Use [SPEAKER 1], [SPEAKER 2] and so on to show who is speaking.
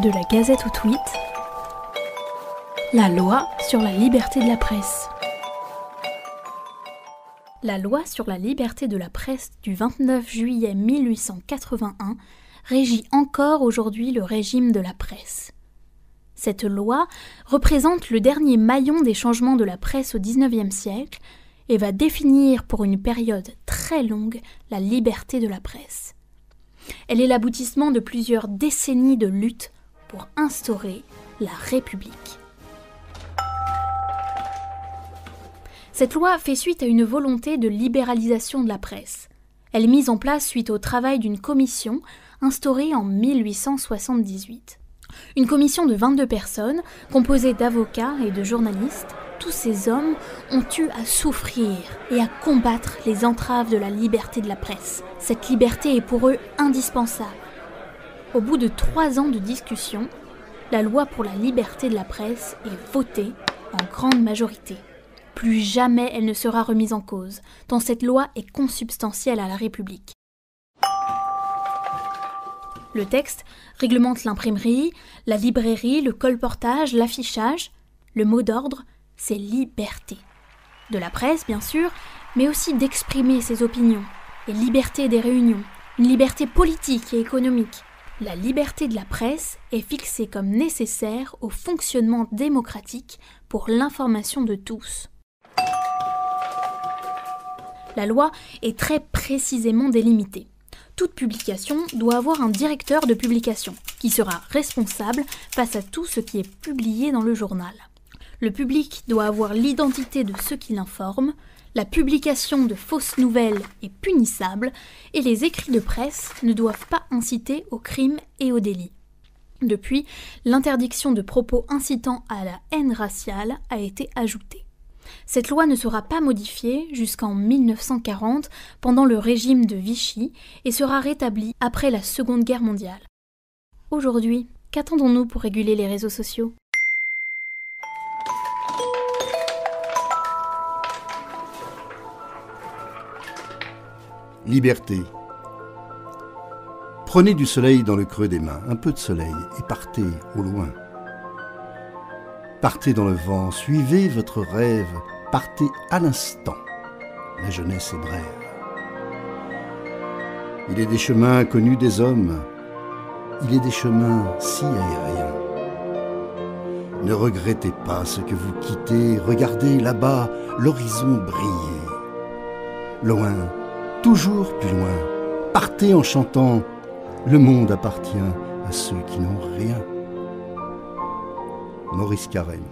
[SPEAKER 1] De la Gazette au tweet, la loi sur la liberté de la presse. La loi sur la liberté de la presse du 29 juillet 1881 régit encore aujourd'hui le régime de la presse. Cette loi représente le dernier maillon des changements de la presse au XIXe siècle et va définir pour une période très longue la liberté de la presse. Elle est l'aboutissement de plusieurs décennies de lutte pour instaurer la République. Cette loi fait suite à une volonté de libéralisation de la presse. Elle est mise en place suite au travail d'une commission instaurée en 1878. Une commission de 22 personnes, composée d'avocats et de journalistes. Tous ces hommes ont eu à souffrir et à combattre les entraves de la liberté de la presse. Cette liberté est pour eux indispensable. Au bout de 3 ans de discussion, la loi pour la liberté de la presse est votée en grande majorité. Plus jamais elle ne sera remise en cause, tant cette loi est consubstantielle à la République. Le texte réglemente l'imprimerie, la librairie, le colportage, l'affichage. Le mot d'ordre, c'est liberté. De la presse, bien sûr, mais aussi d'exprimer ses opinions. Et liberté des réunions, une liberté politique et économique. La liberté de la presse est fixée comme nécessaire au fonctionnement démocratique pour l'information de tous. La loi est très précisément délimitée. Toute publication doit avoir un directeur de publication, qui sera responsable face à tout ce qui est publié dans le journal. Le public doit avoir l'identité de ceux qui l'informent, la publication de fausses nouvelles est punissable, et les écrits de presse ne doivent pas inciter au crime et au délit. Depuis, l'interdiction de propos incitant à la haine raciale a été ajoutée. Cette loi ne sera pas modifiée jusqu'en 1940 pendant le régime de Vichy et sera rétablie après la Seconde Guerre mondiale. Aujourd'hui, qu'attendons-nous pour réguler les réseaux sociaux ?
[SPEAKER 2] Liberté. Prenez du soleil dans le creux des mains, un peu de soleil, et partez au loin. Partez dans le vent, suivez votre rêve, partez à l'instant. La jeunesse est brève. Il est des chemins connus des hommes, il est des chemins si aériens. Ne regrettez pas ce que vous quittez, regardez là-bas l'horizon briller. Loin, toujours plus loin, partez en chantant, le monde appartient à ceux qui n'ont rien. Maurice Carême.